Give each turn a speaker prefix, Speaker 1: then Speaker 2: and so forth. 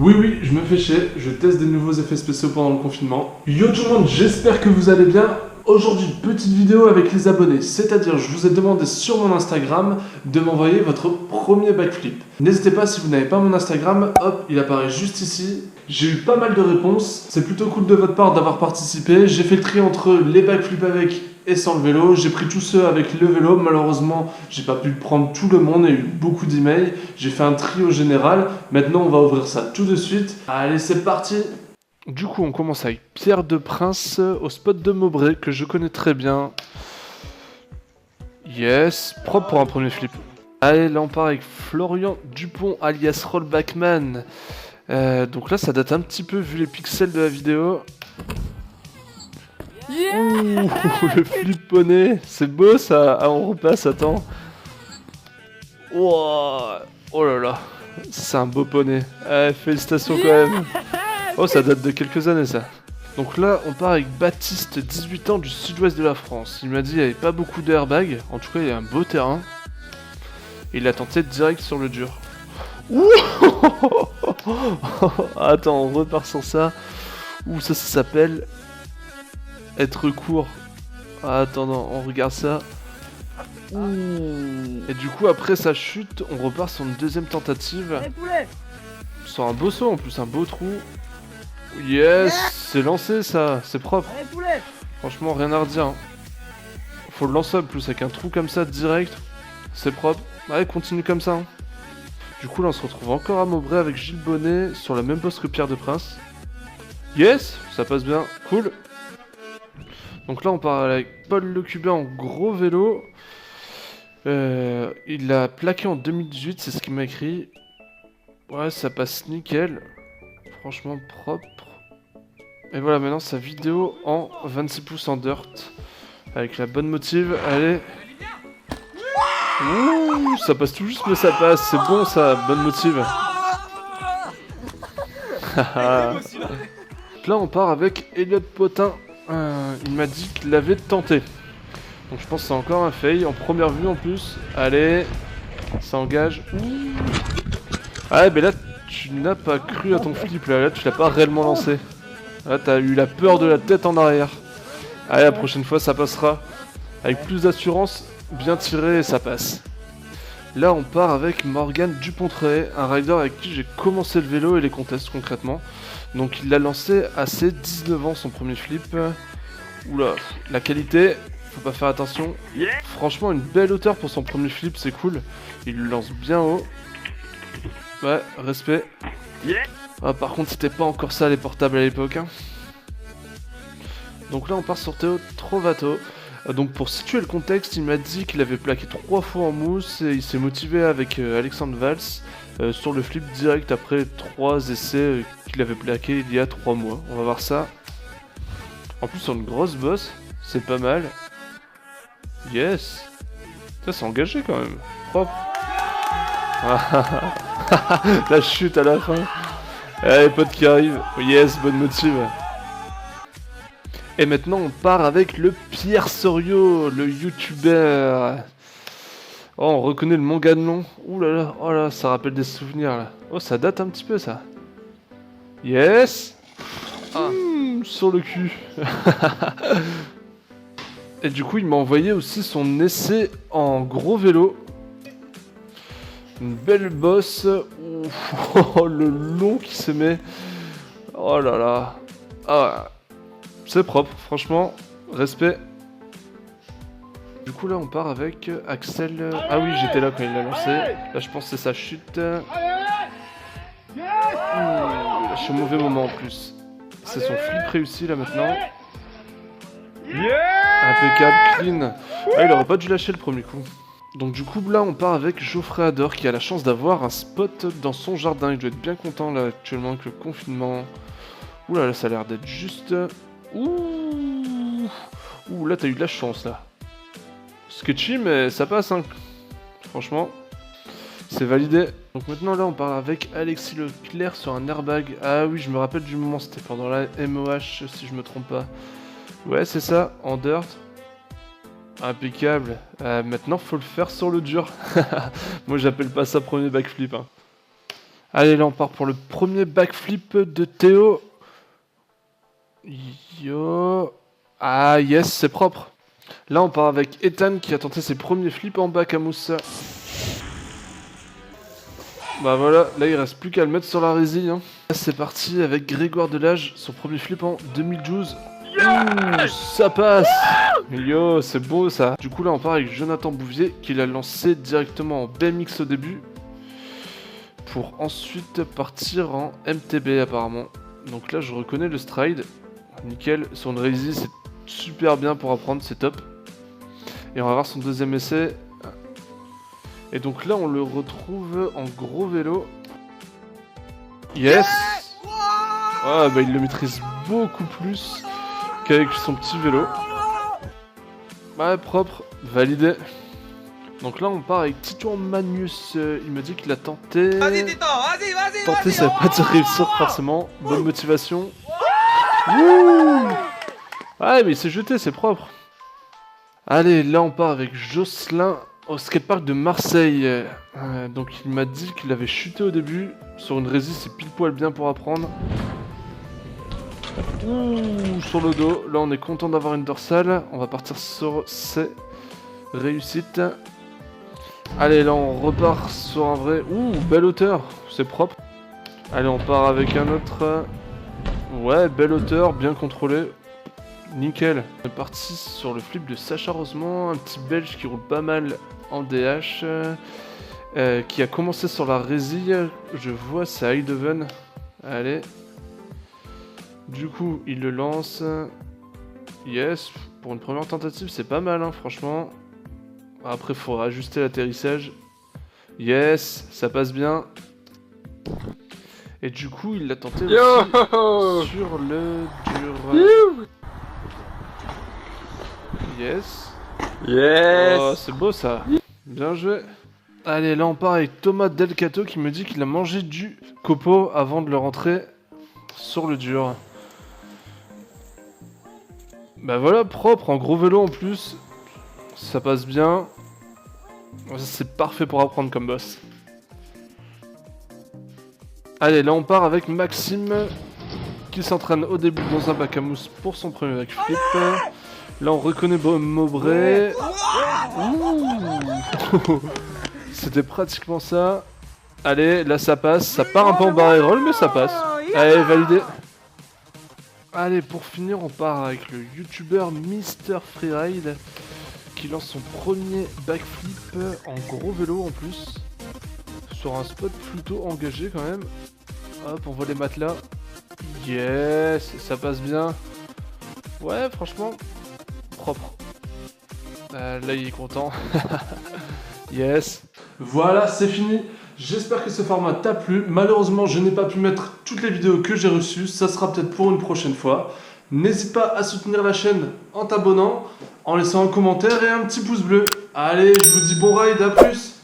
Speaker 1: Oui, je me fais chier, je teste des nouveaux effets spéciaux pendant le confinement. Yo tout le monde, j'espère que vous allez bien. Aujourd'hui, petite vidéo avec les abonnés, c'est-à-dire je vous ai demandé sur mon Instagram de m'envoyer votre premier backflip. N'hésitez pas, si vous n'avez pas mon Instagram, hop, il apparaît juste ici. J'ai eu pas mal de réponses, c'est plutôt cool de votre part d'avoir participé. J'ai fait le tri entre les backflips avec et sans le vélo. J'ai pris tous ceux avec le vélo, malheureusement j'ai pas pu prendre tout le monde, il y a eu beaucoup d'emails. J'ai fait un tri au général, maintenant on va ouvrir ça tout de suite. Allez, c'est parti. Du coup, on commence avec Pierre de Prince au spot de Maubrey, que je connais très bien. Yes, propre pour un premier flip. Allez, là on part avec Florian Dupont, alias Rollbackman. Donc là, ça date un petit peu vu les pixels de la vidéo. Ouh, le flip poney, c'est beau ça. Ah, on repasse, attends. Wow. Oh là là, c'est un beau poney. Félicitations quand même. Oh, ça date de quelques années ça. Donc là, on part avec Baptiste, 18 ans, du sud-ouest de la France. Il m'a dit qu'il n'y avait pas beaucoup de airbags. En tout cas, il y a un beau terrain. Et il a tenté direct sur le dur. Ouh. Attends, on repart sur ça. Ouh, ça s'appelle être court. Attends, non, on regarde ça. Ouh. Et du coup, après sa chute, on repart sur une deuxième tentative. Sur un beau saut en plus, un beau trou. Yes, c'est lancé ça, c'est propre. Franchement, rien à redire. Faut le lancer en plus avec un trou comme ça direct. C'est propre. Ouais, continue comme ça. Du coup, là, on se retrouve encore à Maubrey avec Gilles Bonnet sur la même poste que Pierre de Prince. Yes, ça passe bien, cool. Donc là, on part avec Paul Le Cubain en gros vélo. Il l'a plaqué en 2018, c'est ce qu'il m'a écrit. Ouais, ça passe nickel. Franchement propre. Et voilà, maintenant sa vidéo en 26 pouces en dirt. Avec la bonne motive, allez. Ouh, ça passe tout juste, mais ça passe. C'est bon ça, bonne motive. Là, on part avec Elliot Potin. Il m'a dit qu'il l'avait tenté. Donc je pense que c'est encore un fail, en première vue en plus. Allez, ça engage. Ouh. Ah, mais là, tu n'as pas cru à ton flip, là tu l'as pas réellement lancé. Là, t'as eu la peur de la tête en arrière. Allez, la prochaine fois, ça passera. Avec plus d'assurance, bien tiré et ça passe. Là, on part avec Morgan Dupont-Trehay, un rider avec qui j'ai commencé le vélo et les contests concrètement. Donc, il l'a lancé à ses 19 ans, son premier flip. Oula, la qualité, faut pas faire attention. Franchement, une belle hauteur pour son premier flip, c'est cool. Il le lance bien haut. Ouais, respect. Ah, par contre, c'était pas encore ça les portables à l'époque. Hein. Donc là, on part sur Théo Trovato. Donc pour situer le contexte, il m'a dit qu'il avait plaqué 3 fois en mousse et il s'est motivé avec Alexandre Valls sur le flip direct après 3 essais qu'il avait plaqué il y a 3 mois. On va voir ça. En plus, sur une grosse bosse, c'est pas mal. Yes. Ça, c'est engagé quand même. Propre. La chute à la fin. Allez, pote qui arrive. Yes, bonne motive. Et maintenant, on part avec le Pierre Soriot, le youtubeur. Oh, on reconnaît le manga de nom. Ouh là là, oh là, ça rappelle des souvenirs là. Oh, ça date un petit peu ça. Yes. Sur le cul. Et du coup, il m'a envoyé aussi son essai en gros vélo. Une belle bosse. Oh, le long qui se met. Oh là là. Ah, c'est propre, franchement. Respect. Du coup, là, on part avec Axel. Ah oui, j'étais là quand il l'a lancé. Là, je pense que c'est sa chute. Ouh, je suis au mauvais moment en plus. C'est son flip réussi là maintenant. Impeccable, clean. Ah, il aurait pas dû lâcher le premier coup. Donc du coup là on part avec Geoffrey Ador qui a la chance d'avoir un spot dans son jardin. Il doit être bien content là actuellement avec le confinement. Ouh là, là ça a l'air d'être juste... Ouh là t'as eu de la chance là. Sketchy mais ça passe hein. Franchement c'est validé. Donc maintenant là on part avec Alexis Leclerc sur un airbag. Ah oui je me rappelle du moment, c'était pendant la MOH si je me trompe pas. Ouais c'est ça, en dirt. Impeccable. Maintenant, faut le faire sur le dur. Moi, j'appelle pas ça premier backflip. Hein. Allez, là on part pour le premier backflip de Théo. Yo. Ah yes, c'est propre. Là on part avec Ethan qui a tenté ses premiers flips en bac à mousse. Bah voilà, là il reste plus qu'à le mettre sur la résille. Hein. C'est parti avec Grégoire Delage, son premier flip en 2012. Ouh, ça passe. Yo, c'est beau ça. Du coup là on part avec Jonathan Bouvier qui l'a lancé directement en BMX au début. Pour ensuite partir en MTB apparemment. Donc là je reconnais le stride. Nickel, sur une résille c'est super bien pour apprendre, c'est top. Et on va voir son deuxième essai. Et donc là on le retrouve en gros vélo. Yes. Ah bah il le maîtrise beaucoup plus qu'avec son petit vélo. Ouais, propre, validé. Donc là on part avec Titouan Magnus. Il m'a dit qu'il a tenté. Tenter ça veut pas dire réussir forcément. Bonne motivation. Wouh. Ouais mais il s'est jeté, c'est propre. Allez, là on part avec Jocelyn au skatepark de Marseille. Donc il m'a dit qu'il avait chuté au début. Sur une résille c'est pile poil bien pour apprendre. Ouh, sur le dos. Là on est content d'avoir une dorsale. On va partir sur ces réussites. Allez, là on repart sur un vrai... Ouh, belle hauteur. C'est propre. Allez, on part avec un autre... Ouais, belle hauteur, bien contrôlé. Nickel. On est parti sur le flip de Sacha Rosemont, un petit belge qui roule pas mal en DH, qui a commencé sur la résille. Je vois, c'est Eindhoven. Allez. Du coup, il le lance. Yes, pour une première tentative, c'est pas mal, hein, franchement. Après, il faudra ajuster l'atterrissage. Yes, ça passe bien. Et du coup, il l'a tenté aussi sur le dur. Yes.
Speaker 2: Yes.
Speaker 1: Oh, c'est beau ça. Bien joué. Allez, là on part avec Thomas Delcato qui me dit qu'il a mangé du copeau avant de le rentrer sur le dur. Bah voilà, propre, en gros vélo en plus. Ça passe bien. C'est parfait pour apprendre comme boss. Allez, là on part avec Maxime qui s'entraîne au début dans un bac à mousse pour son premier backflip. Là on reconnaît Maubrey. C'était pratiquement ça. Allez, là ça passe. Ça part un peu en barrel roll, mais ça passe. Allez, validé. Allez, pour finir, on part avec le youtubeur Mister Freeride qui lance son premier backflip en gros vélo en plus. Sur un spot plutôt engagé quand même. Hop, on voit les matelas. Yes, ça passe bien. Ouais, franchement, propre. Là, il est content. Yes. Voilà, c'est fini. J'espère que ce format t'a plu. Malheureusement, je n'ai pas pu mettre toutes les vidéos que j'ai reçues. Ça sera peut-être pour une prochaine fois. N'hésite pas à soutenir la chaîne en t'abonnant, en laissant un commentaire et un petit pouce bleu. Allez, je vous dis bon ride, à plus.